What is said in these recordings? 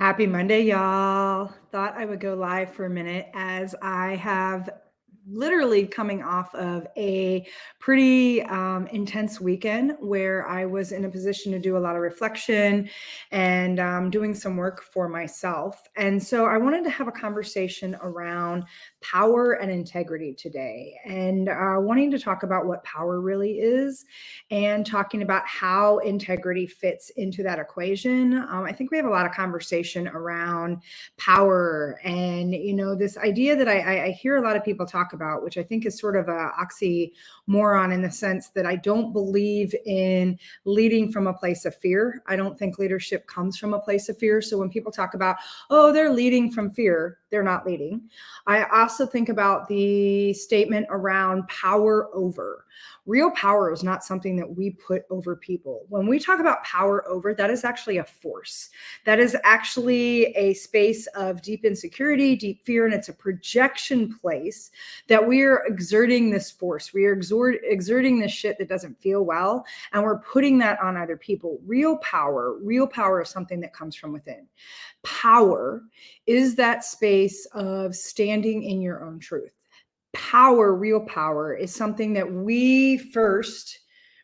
Happy Monday, y'all. Thought I would go live for a minute as I have literally coming off of a pretty intense weekend where I was in a position to do a lot of reflection and doing some work for myself. And so I wanted to have a conversation around power and integrity today and wanting to talk about what power really is and talking about how integrity fits into that equation. I think we have a lot of conversation around power and, this idea that I hear a lot of people talk about, which I think is sort of a oxymoron in the sense that I don't believe in leading from a place of fear. I don't think leadership comes from a place of fear. So when people talk about, oh, they're leading from fear, they're not leading. I also think about the statement around power over. Real power is not something that we put over people. When we talk about power over, that is actually a force. That is actually a space of deep insecurity, deep fear, and it's a projection place that we are exerting this force. We are exerting this shit that doesn't feel well, and we're putting that on other people. Real power is something that comes from within. Power is that space of standing in your own truth. Power, real power, is something that we first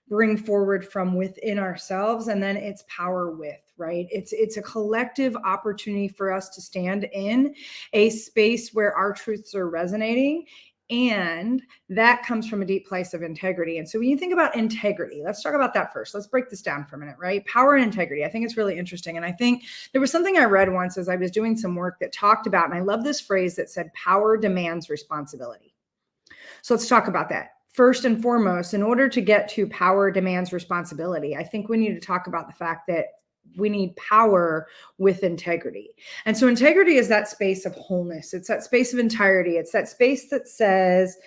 bring forward from within ourselves, and then it's power with, right? It's a collective opportunity for us to stand in a space where our truths are resonating, and that comes from a deep place of integrity. And so when you think about integrity, let's talk about that first. Let's break this down for a minute, right? Power and integrity. I think it's really interesting. And I think there was something I read once as I was doing some work that talked about, and I love this phrase that said, power demands responsibility. So let's talk about that. First and foremost, in order to get to power demands responsibility, I think we need to talk about the fact that we need power with integrity. And so integrity is that space of wholeness. It's that space of entirety. It's that space that says,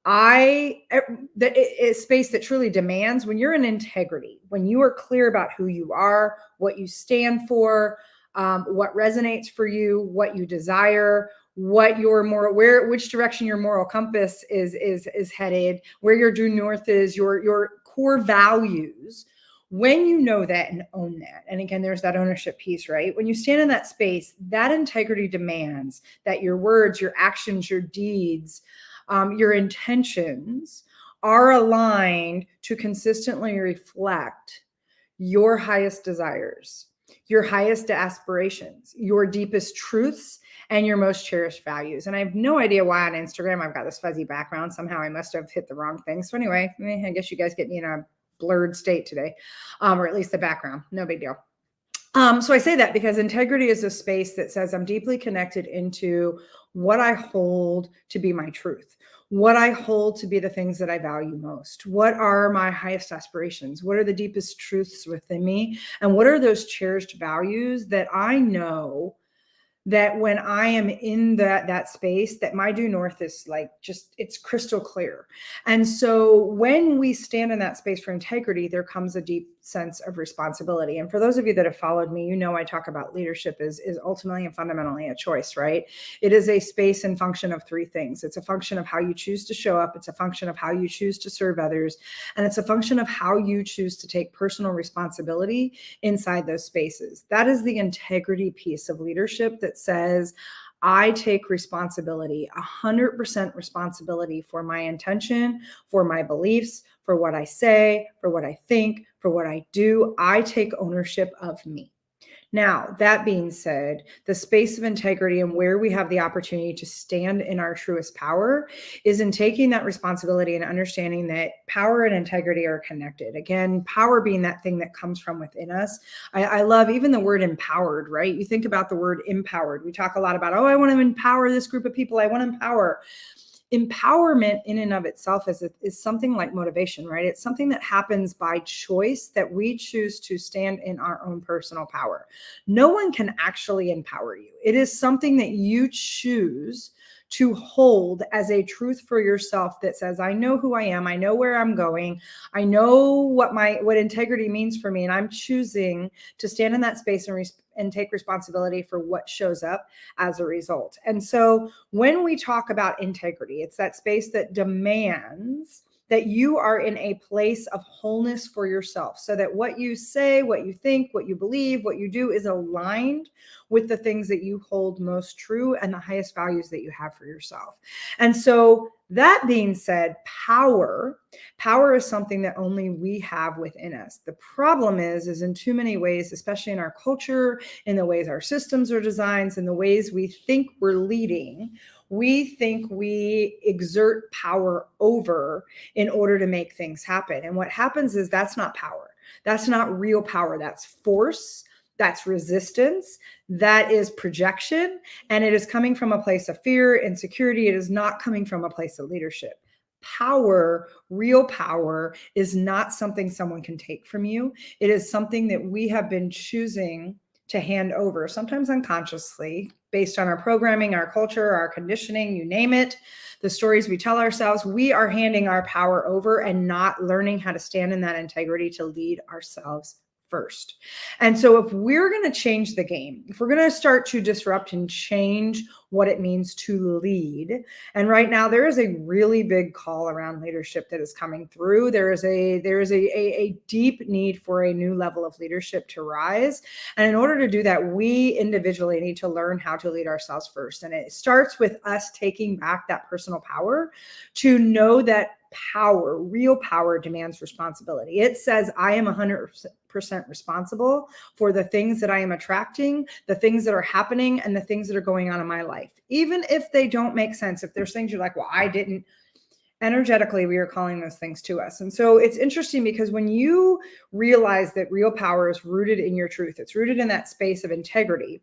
it's space that truly demands when you're in integrity, when you are clear about who you are, what you stand for, what resonates for you, what you desire, what your moral, which direction your moral compass is headed, where your due north is, your core values. When you know that and own that, and again, there's that ownership piece, right? When you stand in that space, that integrity demands that your words, your actions, your deeds, your intentions are aligned to consistently reflect your highest desires, your highest aspirations, your deepest truths, and your most cherished values. And I have no idea why on Instagram I've got this fuzzy background. Somehow I must have hit the wrong thing. So anyway, I guess you guys get me in a blurred state today, or at least the background. No big deal. So I say that because integrity is a space that says I'm deeply connected into what I hold to be my truth, what I hold to be the things that I value most. What are my highest aspirations? What are the deepest truths within me? And what are those cherished values that I know that when I am in that space, that my due north is like, just, it's crystal clear. And so when we stand in that space for integrity, there comes a deep sense of responsibility. And for those of you that have followed me, I talk about leadership is ultimately and fundamentally a choice, right? It is a space and function of three things. It's a function of how you choose to show up. It's a function of how you choose to serve others. And it's a function of how you choose to take personal responsibility inside those spaces. That is the integrity piece of leadership that says, I take responsibility, 100% responsibility for my intention, for my beliefs, for what I say, for what I think, for what I do. I take ownership of me. Now, that being said, the space of integrity and where we have the opportunity to stand in our truest power is in taking that responsibility and understanding that power and integrity are connected. Again, power being that thing that comes from within us. I love even the word empowered, right? You think about the word empowered. We talk a lot about, oh, I want to empower this group of people. I want to empower. Empowerment in and of itself is something like motivation, right? It's something that happens by choice, that we choose to stand in our own personal power. No one can actually empower you. It is something that you choose to hold as a truth for yourself that says, I know who I am. I know where I'm going. I know what integrity means for me. And I'm choosing to stand in that space and take responsibility for what shows up as a result. And so when we talk about integrity, it's that space that demands that you are in a place of wholeness for yourself, so that what you say, what you think, what you believe, what you do is aligned with the things that you hold most true and the highest values that you have for yourself. And so, that being said, power is something that only we have within us. The problem is in too many ways, especially in our culture, in the ways our systems are designed, in the ways we think we're leading, we think we exert power over in order to make things happen. And what happens is that's not power. That's not real power. That's force. That's resistance. That is projection. And it is coming from a place of fear, insecurity. It is not coming from a place of leadership. Power, real power, is not something someone can take from you. It is something that we have been choosing to hand over, sometimes unconsciously, based on our programming, our culture, our conditioning, you name it, the stories we tell ourselves. We are handing our power over and not learning how to stand in that integrity to lead ourselves first. And so if we're going to change the game, if we're going to start to disrupt and change what it means to lead, and right now there is a really big call around leadership that is coming through. There is a deep need for a new level of leadership to rise. And in order to do that, we individually need to learn how to lead ourselves first. And it starts with us taking back that personal power to know that power, real power, demands responsibility. It says, I am 100% responsible for the things that I am attracting, the things that are happening, and the things that are going on in my life. Even if they don't make sense, if there's things you're like, well, I didn't, energetically, we are calling those things to us. And so it's interesting because when you realize that real power is rooted in your truth, it's rooted in that space of integrity.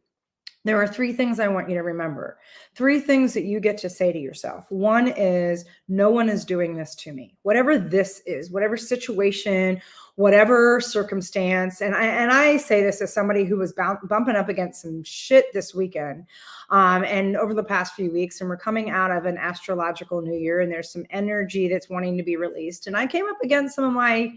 There are three things I want you to remember. Three things that you get to say to yourself. One is, no one is doing this to me. Whatever this is, whatever situation, whatever circumstance. And I say this as somebody who was bumping up against some shit this weekend and over the past few weeks. And we're coming out of an astrological new year, and there's some energy that's wanting to be released. And I came up against some of my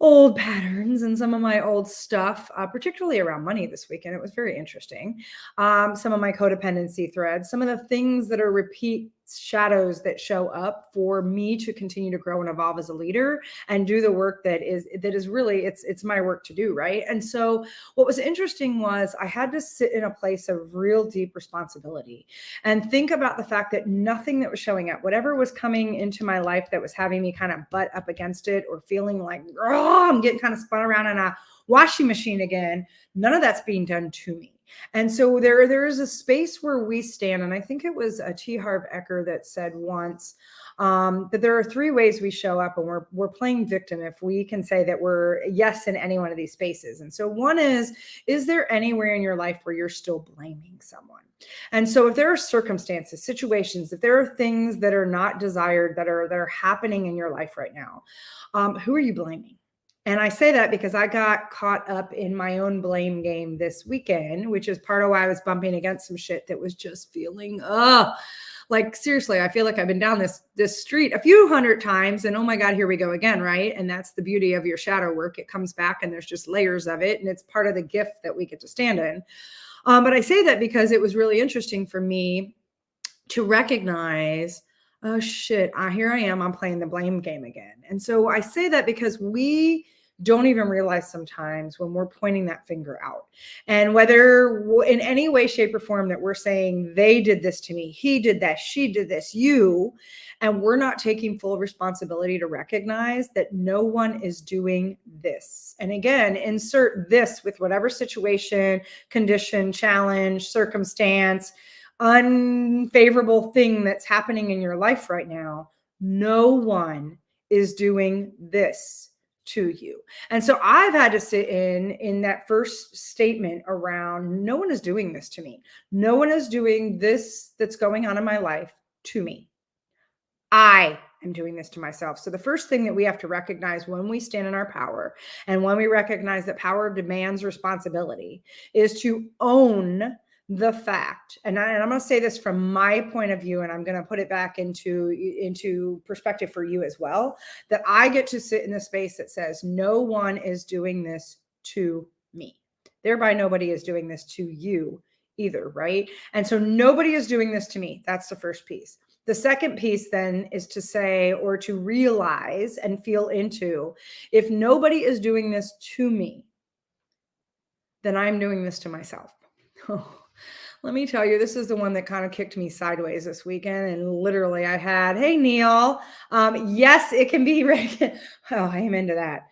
old patterns and some of my old stuff, particularly around money this weekend. It was very interesting. Some of my codependency threads, some of the things that are repeat shadows that show up for me to continue to grow and evolve as a leader and do the work that is really, it's my work to do, right? And so what was interesting was I had to sit in a place of real deep responsibility and think about the fact that nothing that was showing up, whatever was coming into my life that was having me kind of butt up against it or feeling like, oh, I'm getting kind of spun around in a washing machine again, none of that's being done to me. And so there is a space where we stand, and I think it was T. Harv Eker that said once that there are three ways we show up, and we're playing victim if we can say that we're yes in any one of these spaces. And so one is there anywhere in your life where you're still blaming someone? And so if there are circumstances, situations, if there are things that are not desired that are happening in your life right now, who are you blaming? And I say that because I got caught up in my own blame game this weekend, which is part of why I was bumping against some shit that was just feeling, like seriously, I feel like I've been down this street a few hundred times and oh my God, here we go again, right? And that's the beauty of your shadow work. It comes back and there's just layers of it, and it's part of the gift that we get to stand in. But I say that because it was really interesting for me to recognize, oh shit, here I am, I'm playing the blame game again. And so I say that because we don't even realize sometimes when we're pointing that finger out. And whether in any way, shape, or form that we're saying, they did this to me, he did that, she did this, you, and we're not taking full responsibility to recognize that no one is doing this. And again, insert this with whatever situation, condition, challenge, circumstance, unfavorable thing that's happening in your life right now. No one is doing this to you. And so I've had to sit in that first statement around, no one is doing this to me. No one is doing this that's going on in my life to me. I am doing this to myself. So the first thing that we have to recognize when we stand in our power and when we recognize that power demands responsibility is to own the fact, and I'm going to say this from my point of view, and I'm going to put it back into perspective for you as well, that I get to sit in the space that says no one is doing this to me. Thereby, nobody is doing this to you either, right? And so nobody is doing this to me. That's the first piece. The second piece then is to say, or to realize and feel into, if nobody is doing this to me, then I'm doing this to myself. Oh, let me tell you, this is the one that kind of kicked me sideways this weekend. And literally, I had, hey, Neil. Yes, it can be, oh, I am into that.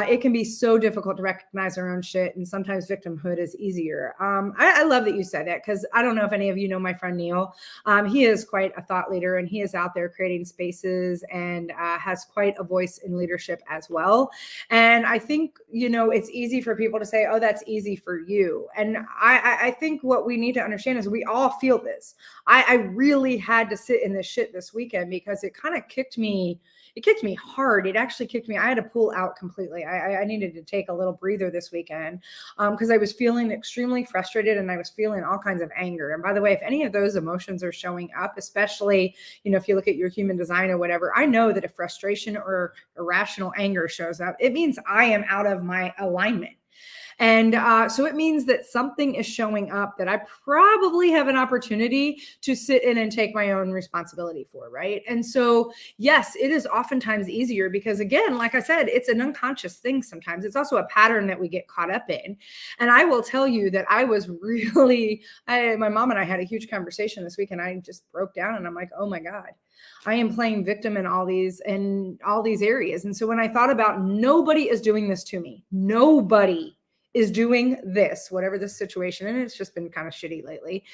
It can be so difficult to recognize our own shit. And sometimes victimhood is easier. I love that you said that, because I don't know if any of you know my friend Neil. He is quite a thought leader, and he is out there creating spaces and has quite a voice in leadership as well. And I think, it's easy for people to say, oh, that's easy for you. And I think what we need to understand is we all feel this. I really had to sit in this shit this weekend, because it kind of kicked me hard. It actually kicked me. I had to pull out completely. I needed to take a little breather this weekend, because I was feeling extremely frustrated, and I was feeling all kinds of anger. And by the way, if any of those emotions are showing up, especially, if you look at your human design or whatever, I know that if frustration or irrational anger shows up, it means I am out of my alignment. And so it means that something is showing up that I probably have an opportunity to sit in and take my own responsibility for, right? And so, yes, it is oftentimes easier because, again, like I said, it's an unconscious thing sometimes. It's also a pattern that we get caught up in. And I will tell you that I was really, my mom and I had a huge conversation this week, and I just broke down, and I'm like, oh my God. I am playing victim in all these areas. And so when I thought about, nobody is doing this to me, nobody is doing this, whatever this situation, and it's just been kind of shitty lately,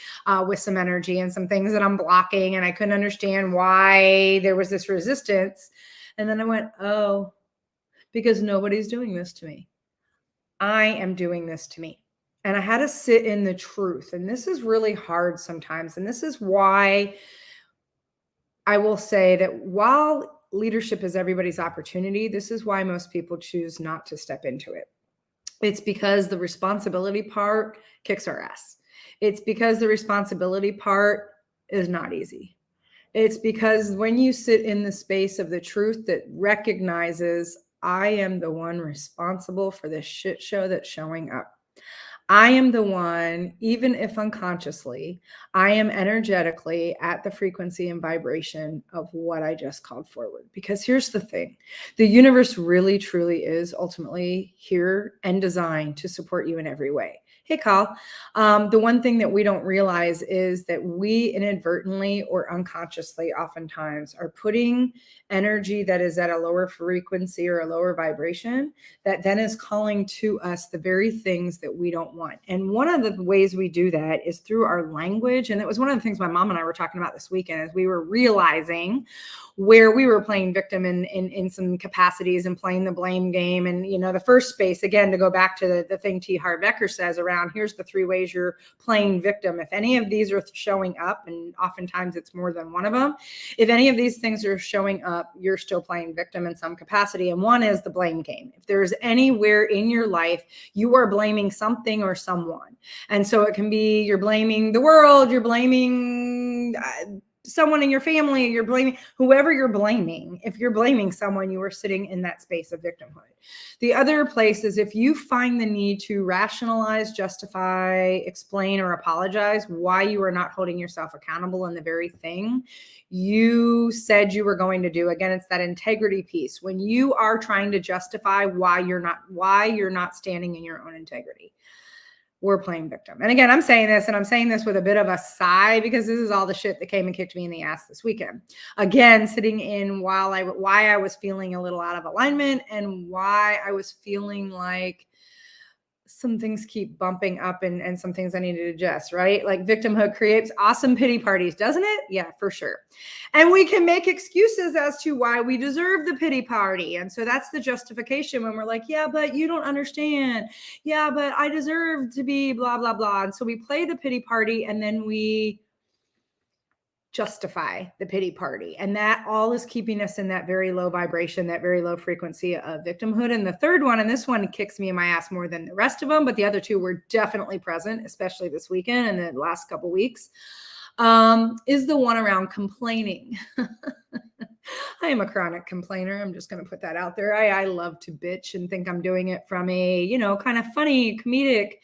with some energy and some things that I'm blocking, and I couldn't understand why there was this resistance. And then I went, oh, because nobody's doing this to me. I am doing this to me. And I had to sit in the truth. And this is really hard sometimes. And this is why I will say that while leadership is everybody's opportunity, this is why most people choose not to step into it. It's because the responsibility part kicks our ass. It's because the responsibility part is not easy. It's because when you sit in the space of the truth that recognizes, I am the one responsible for this shit show that's showing up. I am the one, even if unconsciously, I am energetically at the frequency and vibration of what I just called forward. Because here's the thing, the universe really, truly is ultimately here and designed to support you in every way. Hey, Kyle. The one thing that we don't realize is that we inadvertently or unconsciously oftentimes are putting energy that is at a lower frequency or a lower vibration that then is calling to us the very things that we don't want. And one of the ways we do that is through our language. And that was one of the things my mom and I were talking about this weekend, as we were realizing where we were playing victim in some capacities and playing the blame game. And, the first space, again, to go back to the thing T. Harv Eker says around, here's the 3 ways you're playing victim. If any of these are showing up, and oftentimes it's more than one of them, if any of these things are showing up, you're still playing victim in some capacity. And one is the blame game. If there's anywhere in your life you are blaming something or someone, and so it can be you're blaming the world, you're blaming someone in your family, you're blaming whoever you're blaming. If you're blaming someone, you are sitting in that space of victimhood. The other place is if you find the need to rationalize, justify, explain, or apologize why you are not holding yourself accountable in the very thing you said you were going to do. Again, it's that integrity piece. When you are trying to justify why you're not standing in your own integrity, we're playing victim. And again, I'm saying this with a bit of a sigh, because this is all the shit that came and kicked me in the ass this weekend. Again, sitting in why I was feeling a little out of alignment, and why I was feeling like some things keep bumping up, and some things I need to adjust, right? Like victimhood creates awesome pity parties, doesn't it? Yeah, for sure. And we can make excuses as to why we deserve the pity party. And so that's the justification when we're like, yeah, but you don't understand. Yeah, but I deserve to be blah, blah, blah. And so we play the pity party, and then we justify the pity party. And that all is keeping us in that very low vibration, that very low frequency of victimhood. And the third one, and this one kicks me in my ass more than the rest of them, but the other 2 were definitely present, especially this weekend and the last couple weeks, is the one around complaining. I am a chronic complainer. I'm just going to put that out there. I love to bitch and think I'm doing it from a, kind of funny, comedic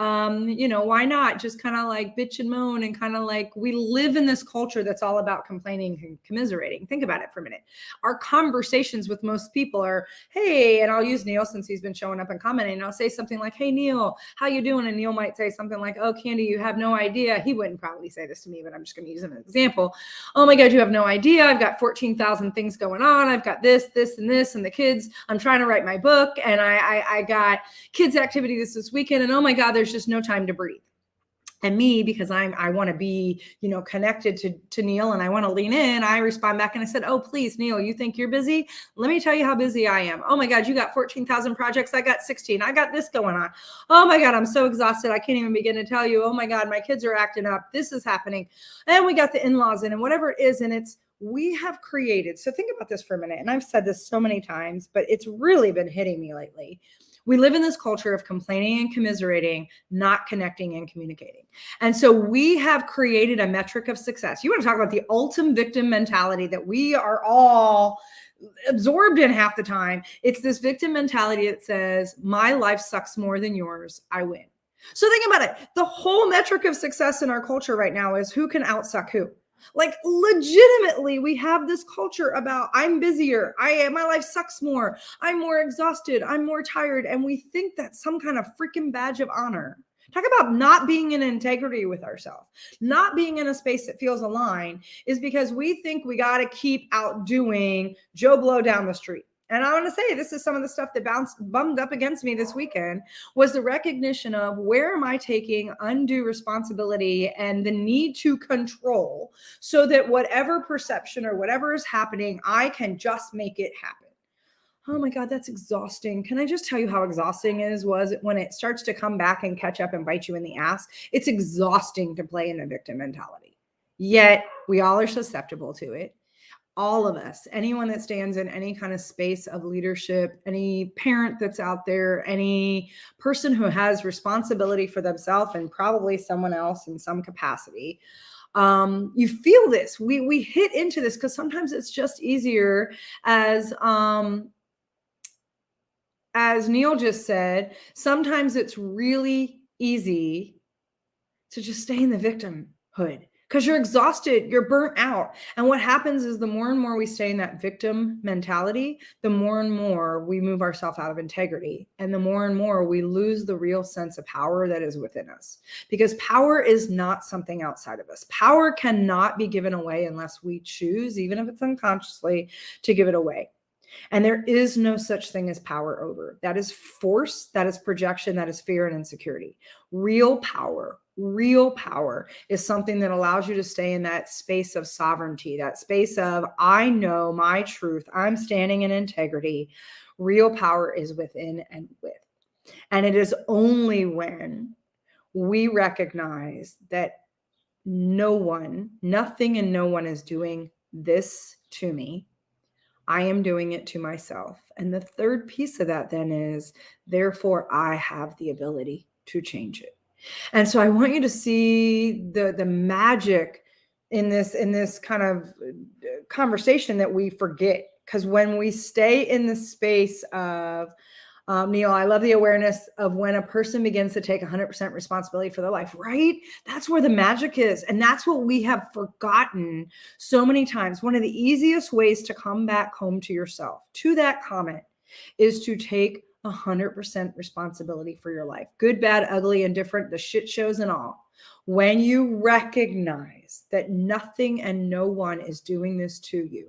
Why not just kind of like bitch and moan and kind of like we live in this culture that's all about complaining and commiserating. Think about it for a minute. Our conversations with most people are, hey, and I'll use Neil since he's been showing up and commenting. And I'll say something like, hey, Neil, how you doing? And Neil might say something like, oh, Candy, you have no idea. He wouldn't probably say this to me, but I'm just going to use him as an example. Oh my God, you have no idea. I've got 14,000 things going on. I've got this, and the kids. I'm trying to write my book, and I got kids activity this weekend, and oh my God, there's just no time to breathe. And me, because I want to be, connected to Neil and I want to lean in, I respond back and I said, oh, please, Neil, you think you're busy? Let me tell you how busy I am. Oh my God, you got 14,000 projects. I got 16. I got this going on. Oh my God, I'm so exhausted. I can't even begin to tell you. Oh my God, my kids are acting up. This is happening. And we got the in-laws in and whatever it is. And we have created. So think about this for a minute. And I've said this so many times, but it's really been hitting me lately. We live in this culture of complaining and commiserating, not connecting and communicating. And so we have created a metric of success. You want to talk about the ultimate victim mentality that we are all absorbed in half the time. It's this victim mentality that says, my life sucks more than yours. I win. So think about it. The whole metric of success in our culture right now is who can outsuck who. Like legitimately, we have this culture about I'm busier. My life sucks more. I'm more exhausted. I'm more tired. And we think that's some kind of freaking badge of honor. Talk about not being in integrity with ourselves, not being in a space that feels aligned is because we think we got to keep outdoing Joe Blow down the street. And I want to say this is some of the stuff that bummed up against me this weekend was the recognition of where am I taking undue responsibility and the need to control so that whatever perception or whatever is happening, I can just make it happen. Oh my God, that's exhausting. Can I just tell you how exhausting was when it starts to come back and catch up and bite you in the ass? It's exhausting to play in the victim mentality. Yet we all are susceptible to it. All of us, anyone that stands in any kind of space of leadership, any parent that's out there, any person who has responsibility for themselves and probably someone else in some capacity, you feel this. We hit into this because sometimes it's just easier as Neil just said, sometimes it's really easy to just stay in the victimhood because you're exhausted, you're burnt out. And what happens is the more and more we stay in that victim mentality, the more and more we move ourselves out of integrity. And the more and more we lose the real sense of power that is within us. Because power is not something outside of us. Power cannot be given away unless we choose, even if it's unconsciously, to give it away. And there is no such thing as power over. That is force, that is projection, that is fear and insecurity. Real power is something that allows you to stay in that space of sovereignty, that space of, I know my truth, I'm standing in integrity. Real power is within and with. And it is only when we recognize that nothing and no one is doing this to me. I am doing it to myself. And the third piece of that then is, therefore, I have the ability to change it. And so I want you to see the magic in this kind of conversation that we forget. Because when we stay in the space of, Neil, I love the awareness of when a person begins to take 100% responsibility for their life, right? That's where the magic is. And that's what we have forgotten so many times. One of the easiest ways to come back home to yourself, to that comment, is to take 100% responsibility for your life. Good, bad, ugly, indifferent, the shit shows and all. When you recognize that nothing and no one is doing this to you,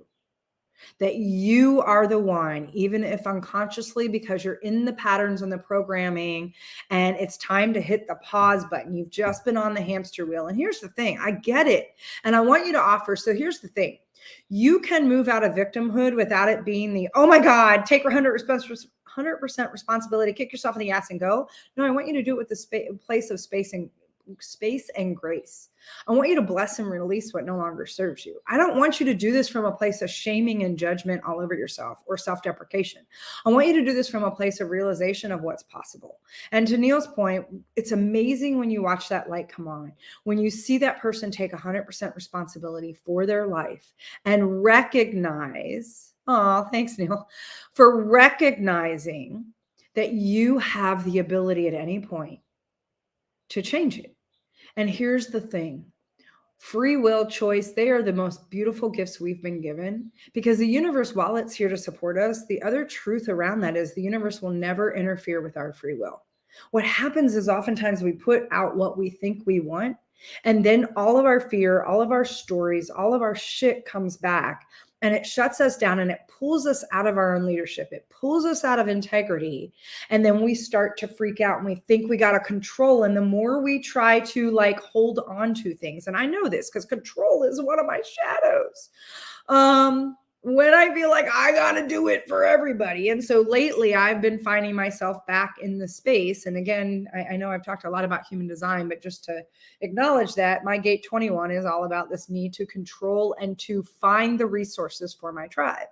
that you are the one, even if unconsciously, because you're in the patterns and the programming and it's time to hit the pause button. You've just been on the hamster wheel. And here's the thing, I get it. And I want you to offer. So here's the thing. You can move out of victimhood without it being the, oh my God, take 100% responsibility, kick yourself in the ass and go. No, I want you to do it with the place of space and grace. I want you to bless and release what no longer serves you. I don't want you to do this from a place of shaming and judgment all over yourself or self-deprecation. I want you to do this from a place of realization of what's possible. And to Neil's point, it's amazing when you watch that light come on, when you see that person take 100% responsibility for their life and recognize, oh, thanks, Neil, for recognizing that you have the ability at any point to change it. And here's the thing. Free will, choice, they are the most beautiful gifts we've been given, because the universe, while it's here to support us, the other truth around that is the universe will never interfere with our free will. What happens is oftentimes we put out what we think we want, and then all of our fear, all of our stories, all of our shit comes back, and it shuts us down, and it pulls us out of our own leadership. It pulls us out of integrity. And then we start to freak out and we think we got to control. And the more we try to like hold on to things, and I know this because control is one of my shadows. When I feel like I got to do it for everybody. And so lately I've been finding myself back in the space. And again, I know I've talked a lot about human design, but just to acknowledge that my gate 21 is all about this need to control and to find the resources for my tribe.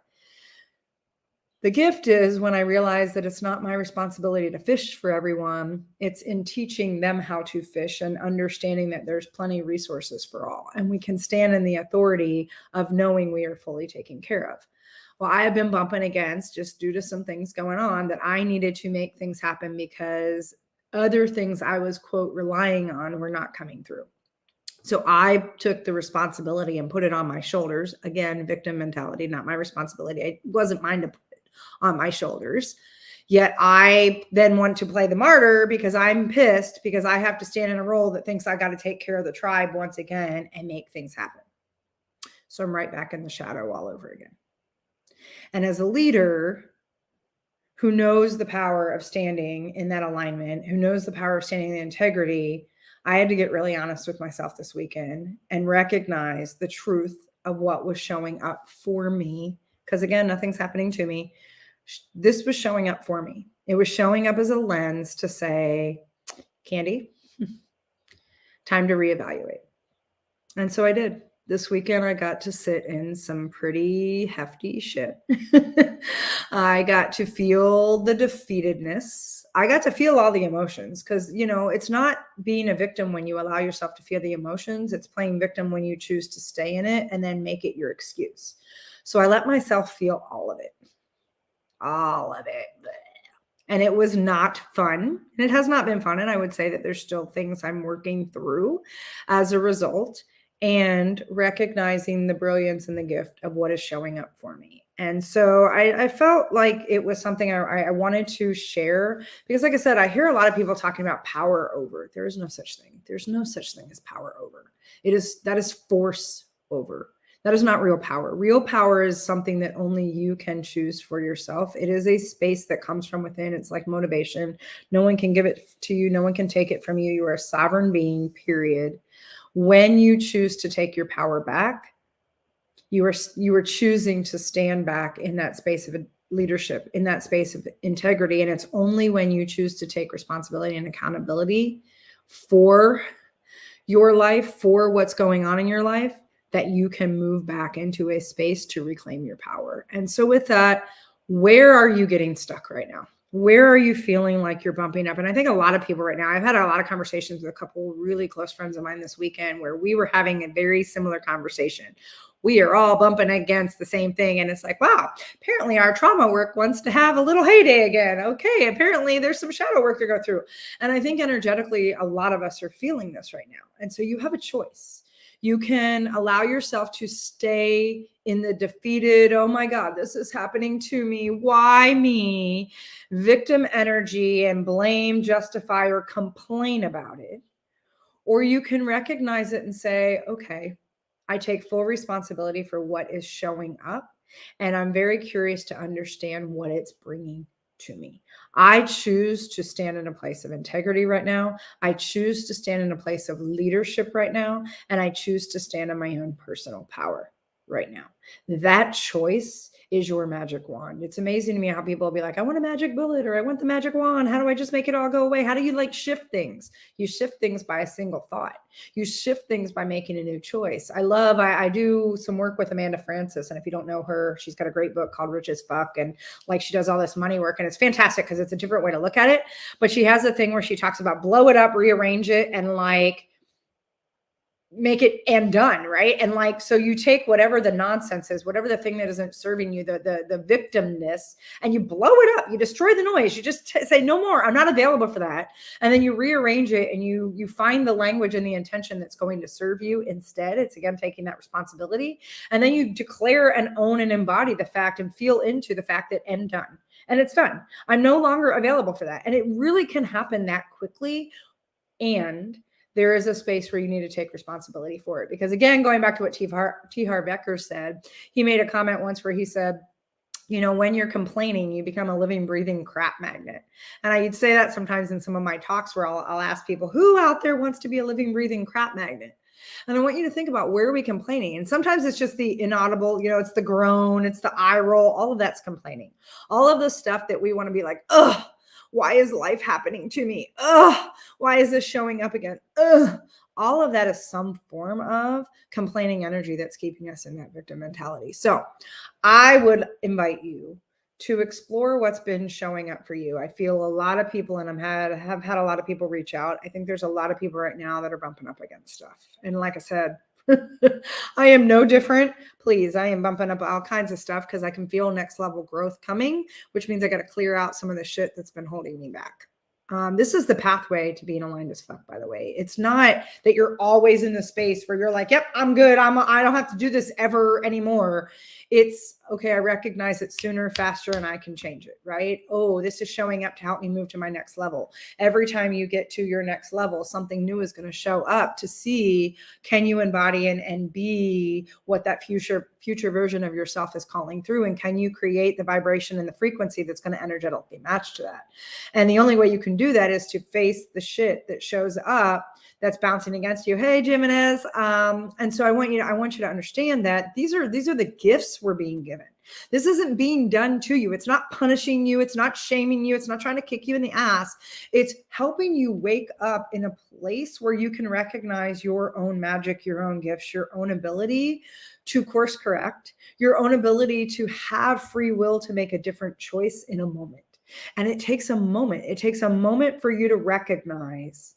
The gift is when I realize that it's not my responsibility to fish for everyone. It's in teaching them how to fish and understanding that there's plenty of resources for all. And we can stand in the authority of knowing we are fully taken care of. Well, I have been bumping against, just due to some things going on, that I needed to make things happen because other things I was, quote, relying on were not coming through. So I took the responsibility and put it on my shoulders. Again, victim mentality, not my responsibility. It wasn't mine to put on my shoulders. Yet I then want to play the martyr because I'm pissed because I have to stand in a role that thinks I got to take care of the tribe once again and make things happen. So I'm right back in the shadow all over again. And as a leader who knows the power of standing in that alignment, who knows the power of standing in the integrity, I had to get really honest with myself this weekend and recognize the truth of what was showing up for me. Because again, nothing's happening to me. This was showing up for me. It was showing up as a lens to say, Candy, time to reevaluate. And so I did. This weekend, I got to sit in some pretty hefty shit. I got to feel the defeatedness. I got to feel all the emotions because, you know, it's not being a victim when you allow yourself to feel the emotions. It's playing victim when you choose to stay in it and then make it your excuse. So I let myself feel all of it. All of it. And it was not fun. And it has not been fun. And I would say that there's still things I'm working through as a result, and recognizing the brilliance and the gift of what is showing up for me. And so I felt like it was something I wanted to share because, like I said, I hear a lot of people talking about power over. There is no such thing. There's no such thing as power over. That is force over. That is not real power. Real power is something that only you can choose for yourself. It is a space that comes from within. It's like motivation. No one can give it to you. No one can take it from you. You are a sovereign being, period. When you choose to take your power back, you are choosing to stand back in that space of leadership, in that space of integrity. And it's only when you choose to take responsibility and accountability for your life, for what's going on in your life, that you can move back into a space to reclaim your power. And so with that, where are you getting stuck right now? Where are you feeling like you're bumping up? And I think a lot of people right now, I've had a lot of conversations with a couple really close friends of mine this weekend where we were having a very similar conversation. We are all bumping against the same thing. And it's like, wow, apparently our trauma work wants to have a little heyday again. Okay, apparently there's some shadow work to go through. And I think energetically, a lot of us are feeling this right now. And so you have a choice. You can allow yourself to stay in the defeated, oh my God, this is happening to me. Why me? Victim energy and blame, justify, or complain about it. Or you can recognize it and say, okay, I take full responsibility for what is showing up. And I'm very curious to understand what it's bringing to me. I choose to stand in a place of integrity right now. I choose to stand in a place of leadership right now. And I choose to stand in my own personal power right now. That choice is your magic wand. It's amazing to me how people will be like, I want a magic bullet, or I want the magic wand. How do I just make it all go away? How do you like shift things? You shift things by a single thought. You shift things by making a new choice. I do some work with Amanda Francis. And if you don't know her, she's got a great book called Rich as Fuck. And like, she does all this money work, and it's fantastic because it's a different way to look at it. But she has a thing where she talks about blow it up, rearrange it, and like, make it and done, right? And like, so you take whatever the nonsense is, whatever the thing that isn't serving you, the victimness, and you blow it up, you destroy the noise, you just say no more, I'm not available for that. And then you rearrange it, and you find the language and the intention that's going to serve you instead. It's again taking that responsibility, and then you declare and own and embody the fact and feel into the fact that and done, and it's done, I'm no longer available for that. And it really can happen that quickly. And there is a space where you need to take responsibility for it. Because again, going back to what T. Harv Eker said, he made a comment once where he said, you know, when you're complaining, you become a living, breathing crap magnet. And I'd say that sometimes in some of my talks where I'll ask people, who out there wants to be a living, breathing crap magnet? And I want you to think about, where are we complaining? And sometimes it's just the inaudible, you know, it's the groan, it's the eye roll, all of that's complaining. All of the stuff that we want to be like, ugh, why is life happening to me? Ugh, why is this showing up again? Ugh. All of that is some form of complaining energy that's keeping us in that victim mentality. So I would invite you to explore what's been showing up for you. I feel a lot of people, and have had a lot of people reach out. I think there's a lot of people right now that are bumping up against stuff. And like I said, I am no different. Please, I am bumping up all kinds of stuff because I can feel next level growth coming, which means I got to clear out some of the shit that's been holding me back. This is the pathway to being aligned as fuck, by the way. It's not that you're always in the space where you're like, yep, I'm good. I don't have to do this ever anymore. It's okay. I recognize it sooner, faster, and I can change it, right? Oh, this is showing up to help me move to my next level. Every time you get to your next level, something new is going to show up to see, can you embody and be what that future version of yourself is calling through? And can you create the vibration and the frequency that's going to energetically match to that? And the only way you can do that is to face the shit that shows up that's bouncing against you. Hey, Jimenez. And so I want you to understand that these are the gifts we're being given. This isn't being done to you. It's not punishing you. It's not shaming you. It's not trying to kick you in the ass. It's helping you wake up in a place where you can recognize your own magic, your own gifts, your own ability to course correct, your own ability to have free will to make a different choice in a moment. And it takes a moment. It takes a moment for you to recognize,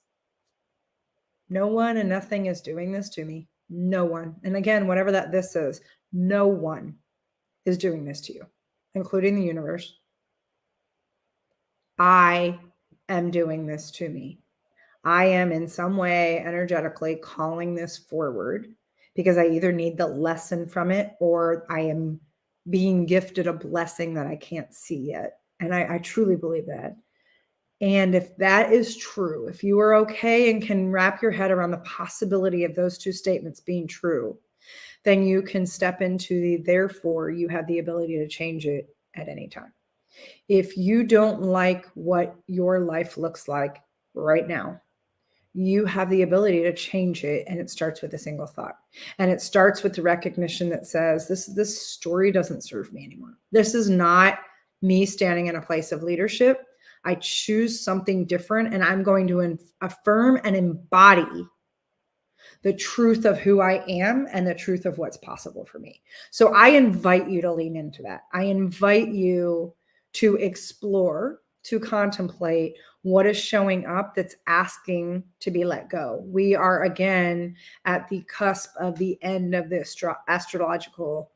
no one and nothing is doing this to me. No one. And again, whatever that this is, no one is doing this to you, including the universe. I am doing this to me. I am in some way energetically calling this forward because I either need the lesson from it or I am being gifted a blessing that I can't see yet. And I truly believe that. And if that is true, if you are okay and can wrap your head around the possibility of those two statements being true, then you can step into the therefore you have the ability to change it at any time. If you don't like what your life looks like right now, you have the ability to change it. And it starts with a single thought. And it starts with the recognition that says, this story doesn't serve me anymore. This is not me standing in a place of leadership. I choose something different, and I'm going to affirm and embody the truth of who I am and the truth of what's possible for me. So I invite you to lean into that. I invite you to explore, to contemplate what is showing up that's asking to be let go. We are again at the cusp of the end of the astrological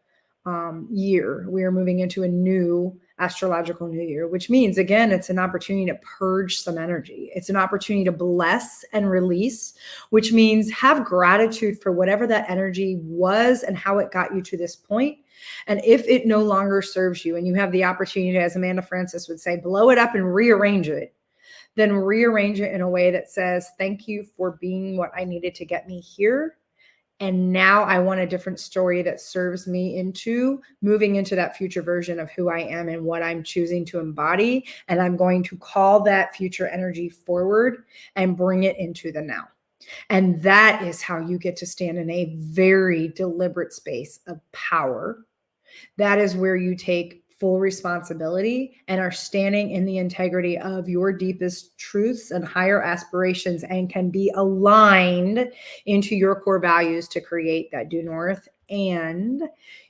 year. We are moving into a new astrological new year, which means, again, it's an opportunity to purge some energy. It's an opportunity to bless and release, which means have gratitude for whatever that energy was and how it got you to this point. And if it no longer serves you and you have the opportunity, as Amanda Francis would say, blow it up and rearrange it, then rearrange it in a way that says, thank you for being what I needed to get me here. And now I want a different story that serves me into moving into that future version of who I am and what I'm choosing to embody. And I'm going to call that future energy forward and bring it into the now. And that is how you get to stand in a very deliberate space of power. That is where you take full responsibility and are standing in the integrity of your deepest truths and higher aspirations and can be aligned into your core values to create that due north. And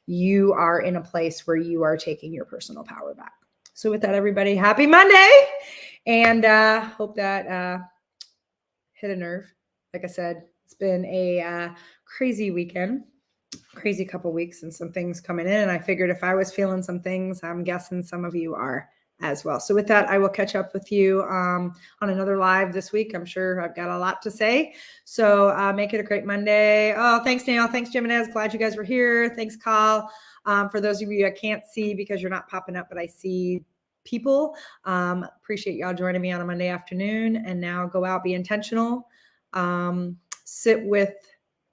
you are in a place where you are taking your personal power back. So with that, everybody, happy Monday. And hope that hit a nerve. Like I said, It's been a crazy weekend, crazy couple weeks, and some things coming in. And I figured if I was feeling some things, I'm guessing some of you are as well. So with that, I will catch up with you on another live this week. I'm sure I've got a lot to say. So make it a great Monday. Oh, thanks, Daniel. Thanks, Jimenez. Glad you guys were here. Thanks, Carl. For those of you I can't see because you're not popping up, but I see people. Appreciate y'all joining me on a Monday afternoon. And now go out, be intentional. Sit with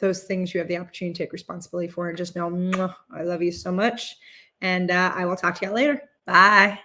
those things you have the opportunity to take responsibility for, and just know, I love you so much. And I will talk to y'all later. Bye.